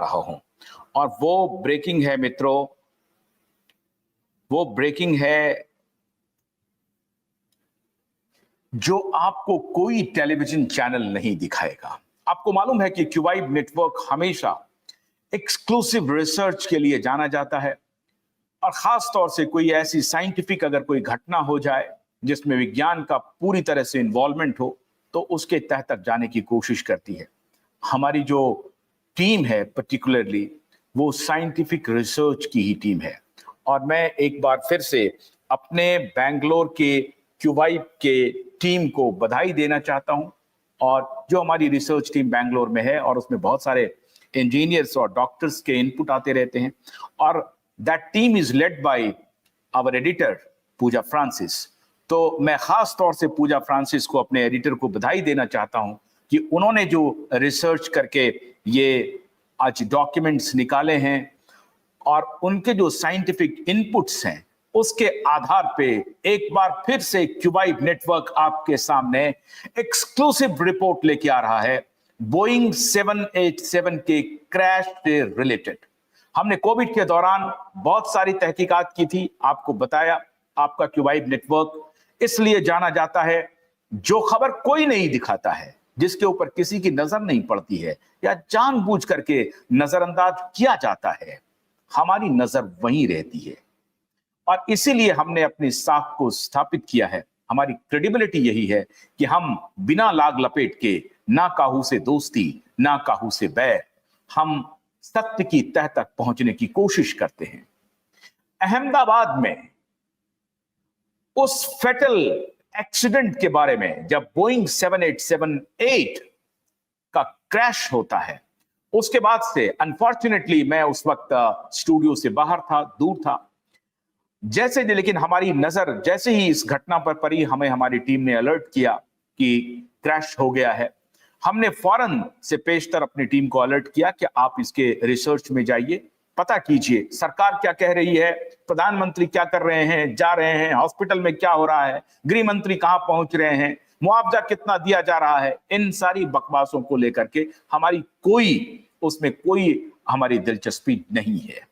रहा हूं, और वो ब्रेकिंग है मित्रों, वो ब्रेकिंग है जो आपको कोई टेलीविजन चैनल नहीं दिखाएगा। आपको मालूम है कि क्यूबाइब नेटवर्क हमेशा एक्सक्लूसिव रिसर्च के लिए जाना जाता है, और खास तौर से कोई ऐसी साइंटिफिक अगर कोई घटना हो जाए जिसमें विज्ञान का पूरी तरह से इन्वॉल्वमेंट हो, तो उसके तह तक जाने की कोशिश करती है। हमारी जो टीम है पर्टिकुलरली, वो साइंटिफिक रिसर्च की ही टीम है। और मैं एक बार फिर से अपने बैंगलोर के क्यूबाइब के टीम को बधाई देना चाहता हूं, और जो हमारी रिसर्च टीम बैंगलोर में है, और उसमें बहुत सारे इंजीनियर्स और डॉक्टर्स के इनपुट आते रहते हैं, और that team is led by our editor Pooja Francis. तो मैं खास तौर से पूजा फ्रांसिस को, अपने एडिटर को, बधाई देना चाहता हूं कि उन्होंने जो रिसर्च करके ये आज डॉक्यूमेंट्स निकाले हैं, और उनके जो साइंटिफिक इनपुट्स हैं, उसके आधार पे एक बार फिर से क्यूबाइब नेटवर्क आपके सामने एक्सक्लूसिव रिपोर्ट लेके आ रहा है बोइंग 787 के क्रैश से रिलेटेड। हमने कोविड के दौरान बहुत सारी तहकीकात की थी, आपको बताया। आपका क्यूबाइब नेटवर्क इसलिए जाना जाता है, जो खबर कोई नहीं दिखाता है, जिसके ऊपर किसी की नजर नहीं पड़ती है, या जानबूझ करके नजरअंदाज किया जाता है, हमारी नजर वहीं रहती है। और इसीलिए हमने अपनी साख को स्थापित किया है। हमारी क्रेडिबिलिटी यही है कि हम बिना लाग लपेट के, ना काहू से दोस्ती ना काहू से बैर, हम सत्य की तह तक पहुंचने की कोशिश करते हैं। अहमदाबाद में उस फेटल एक्सीडेंट के बारे में, जब बोइंग 787-8 का क्रैश होता है, उसके बाद से अनफॉर्चुनेटली मैं उस वक्त स्टूडियो से बाहर था, दूर था। जैसे, लेकिन हमारी नजर जैसे ही इस घटना पर पड़ी, हमें हमारी टीम ने अलर्ट किया कि क्रैश हो गया है। हमने फौरन से पेशतर अपनी टीम को अलर्ट किया कि आप इसके रिसर्च में जाइए, पता कीजिए सरकार क्या कह रही है, प्रधानमंत्री क्या कर रहे हैं, जा रहे हैं, हॉस्पिटल में क्या हो रहा है, गृह मंत्री कहां पहुंच रहे हैं, मुआवजा कितना दिया जा रहा है। इन सारी बकवासों को लेकर के हमारी उसमें कोई हमारी दिलचस्पी नहीं है।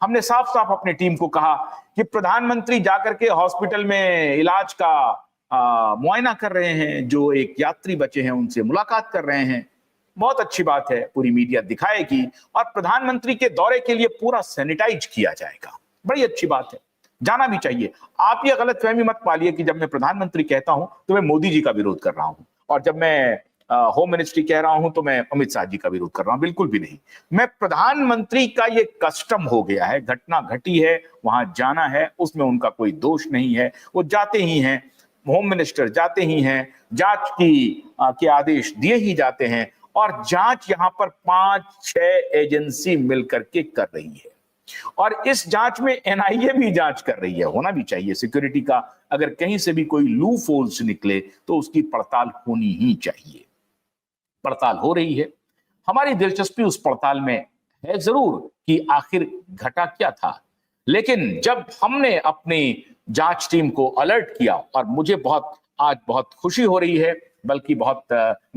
हमने साफ साफ अपनी टीम को कहा कि प्रधानमंत्री जाकर के हॉस्पिटल में इलाज का मुआयना कर रहे हैं, जो एक यात्री बचे हैं उनसे मुलाकात कर रहे हैं, बहुत अच्छी बात है, पूरी मीडिया दिखाएगी, और प्रधानमंत्री के दौरे के लिए पूरा सैनिटाइज किया जाएगा, बड़ी अच्छी बात है, जाना भी चाहिए। आप ये गलतफहमी मत पालिए कि जब मैं प्रधानमंत्री कहता हूं तो मैं मोदी जी का विरोध कर रहा हूं, और जब मैं होम मिनिस्ट्री कह रहा हूं तो मैं अमित शाह जी का विरोध कर रहा हूं, बिल्कुल भी नहीं। मैं प्रधानमंत्री का ये कस्टम हो गया है, घटना घटी है, वहां जाना है, उसमें उनका कोई दोष नहीं है, वो जाते ही हैं, होम मिनिस्टर जाते ही हैं, जांच के आदेश दिए ही जाते हैं, और जांच यहां पर 5-6 एजेंसी मिलकर के कर रही है, और इस जांच में एनआईए भी जांच कर रही है, होना भी चाहिए सिक्योरिटी का। अगर कहीं से भी कोई लूप होल्स निकले तो उसकी पड़ताल होनी ही चाहिए, पड़ताल हो रही है। हमारी दिलचस्पी उस पड़ताल में है जरूर कि आखिर घटा क्या था, लेकिन जब हमने अपनी जांच टीम को अलर्ट किया, और मुझे आज बहुत खुशी हो रही है, बल्कि बहुत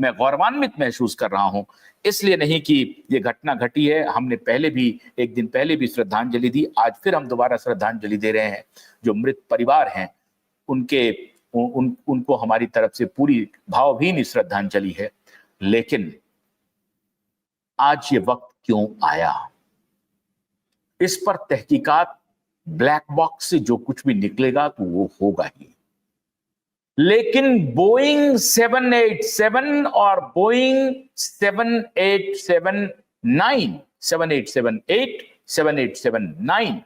मैं गौरवान्वित महसूस कर रहा हूं, इसलिए नहीं कि ये घटना घटी है, हमने पहले भी, एक दिन पहले भी श्रद्धांजलि दी, आज फिर हम दोबारा श्रद्धांजलि दे रहे हैं। जो मृत परिवार हैं उनको हमारी तरफ से पूरी भावभीनी श्रद्धांजलि है। लेकिन आज ये वक्त क्यों आया, इस पर तहकीकात, ब्लैक बॉक्स से जो कुछ भी निकलेगा तो वो होगा ही। लेकिन बोइंग 787 और बोइंग 787-9, 787-8, 787-9,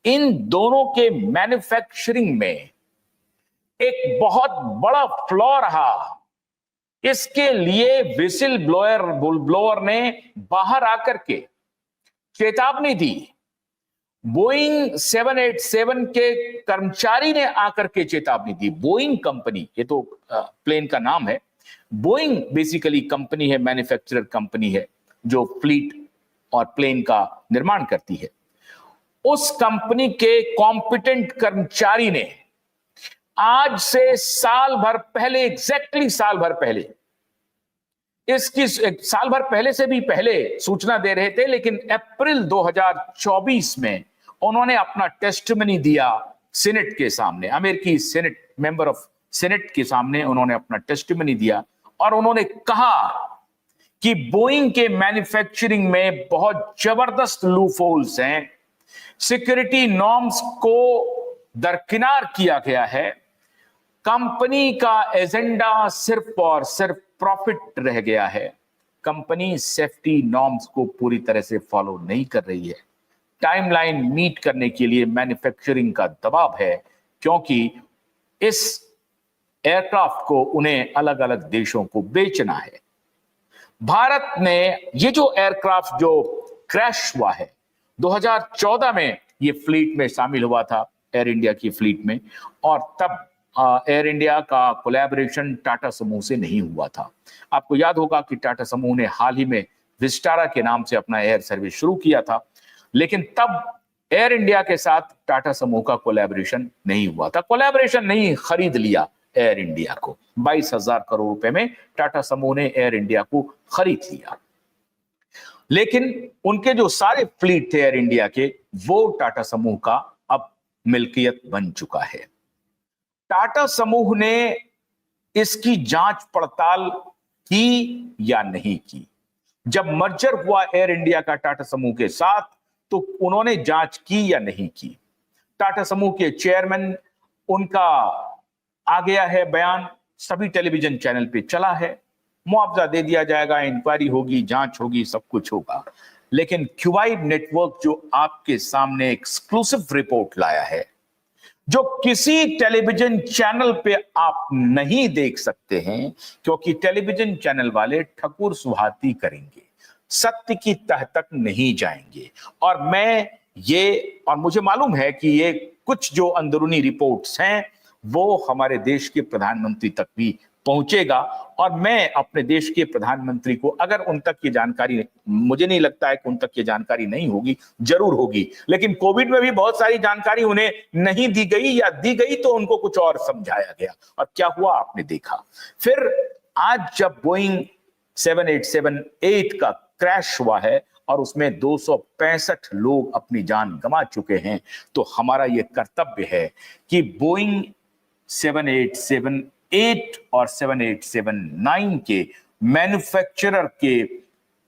इन दोनों के मैन्युफैक्चरिंग में एक बहुत बड़ा फ्लॉ रहा। इसके लिए विसिल ब्लोअर ने बाहर आकर के चेतावनी दी। बोइंग 787 के कर्मचारी ने आकर के चेतावनी दी। बोइंग कंपनी, ये तो प्लेन का नाम है, बोइंग बेसिकली कंपनी है, मैन्युफैक्चरर कंपनी है जो फ्लीट और प्लेन का निर्माण करती है। उस कंपनी के कॉम्पिटेंट कर्मचारी ने आज से साल भर पहले, एग्जैक्टली साल भर पहले, इसकी साल भर पहले से भी पहले सूचना दे रहे थे, लेकिन अप्रैल 2024 में उन्होंने अपना टेस्टिमनी दिया सीनेट के सामने, अमेरिकी सीनेट मेंबर ऑफ सीनेट के सामने उन्होंने अपना टेस्टिमनी दिया और उन्होंने कहा कि बोइंग के मैन्युफैक्चरिंग में बहुत जबरदस्त लूपहोल्स हैं, सिक्योरिटी नॉर्म्स को दरकिनार किया गया है, कंपनी का एजेंडा सिर्फ और सिर्फ प्रॉफिट रह गया है, कंपनी सेफ्टी नॉर्म्स को पूरी तरह से फॉलो नहीं कर रही है, टाइमलाइन मीट करने के लिए मैन्युफैक्चरिंग का दबाव है क्योंकि इस एयरक्राफ्ट को उन्हें अलग अलग देशों को बेचना है। भारत ने ये जो एयरक्राफ्ट जो क्रैश हुआ है 2014 में ये फ्लीट में शामिल हुआ था, एयर इंडिया की फ्लीट में, और तब एयर इंडिया का कोलैबोरेशन टाटा समूह से नहीं हुआ था। आपको याद होगा कि टाटा समूह ने हाल ही में विस्टारा के नाम से अपना एयर सर्विस शुरू किया था, लेकिन तब एयर इंडिया के साथ टाटा समूह का कोलैबोरेशन नहीं हुआ था। कोलैबोरेशन नहीं, खरीद लिया एयर इंडिया को 22,000 करोड़ रुपए में टाटा समूह ने एयर इंडिया को खरीद लिया, लेकिन उनके जो सारे फ्लीट थे एयर इंडिया के, वो टाटा समूह का अब मिल्कियत बन चुका है। टाटा समूह ने इसकी जांच पड़ताल की या नहीं की? जब मर्जर हुआ एयर इंडिया का टाटा समूह के साथ तो उन्होंने जांच की या नहीं की? टाटा समूह के चेयरमैन, उनका आ गया है बयान, सभी टेलीविजन चैनल पे चला है, मुआवजा दे दिया जाएगा, इंक्वायरी होगी, जांच होगी, सब कुछ होगा। लेकिन क्यूवाइड नेटवर्क जो आपके सामने एक्सक्लूसिव रिपोर्ट लाया है, जो किसी टेलीविजन चैनल पे आप नहीं देख सकते हैं क्योंकि टेलीविजन चैनल वाले ठकुर सुहाती करेंगे, सत्य की तह तक नहीं जाएंगे। और मुझे मालूम है कि ये कुछ जो अंदरूनी रिपोर्ट्स हैं वो हमारे देश के प्रधानमंत्री तक भी पहुंचेगा, और मैं अपने देश के प्रधानमंत्री को, अगर उन तक ये जानकारी, मुझे नहीं लगता है कि उन तक ये जानकारी नहीं होगी, जरूर होगी, लेकिन कोविड में भी बहुत सारी जानकारी उन्हें नहीं दी गई, या दी गई तो उनको कुछ और समझाया गया, और क्या हुआ आपने देखा। फिर आज जब बोइंग 787-8 का क्रैश हुआ है और उसमें 265 लोग अपनी जान गंवा चुके हैं, तो हमारा यह कर्तव्य है कि बोइंग 787-8 और 787-9 के मैन्युफैक्चरर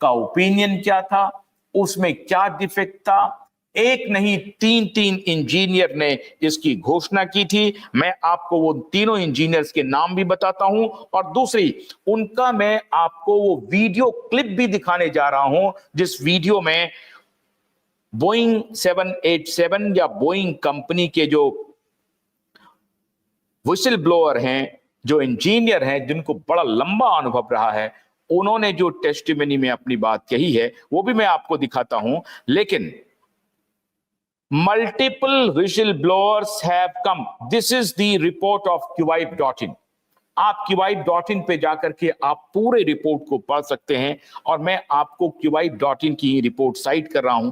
का ओपिनियन क्या था, उसमें क्या डिफेक्ट था। एक नहीं, तीन इंजीनियर ने इसकी घोषणा की थी। मैं आपको वो तीनों इंजीनियर्स के नाम भी बताता हूं, और दूसरी उनका मैं आपको वो वीडियो क्लिप भी दिखाने जा रहा हूं, जिस वीडियो में बोइंग 787 या बोइंग कंपनी के जो विसल ब्लोअर हैं, जो इंजीनियर हैं, जिनको बड़ा लंबा अनुभव रहा है, उन्होंने जो टेस्टिमनी में अपनी बात कही है वो भी मैं आपको दिखाता हूं। लेकिन multiple whistle blowers have come, this is the report of QYB.in। आप QYB.in पे जाकर के आप पूरे रिपोर्ट को पढ़ सकते हैं, और मैं आपको QYB.in की रिपोर्ट साइट कर रहा हूं।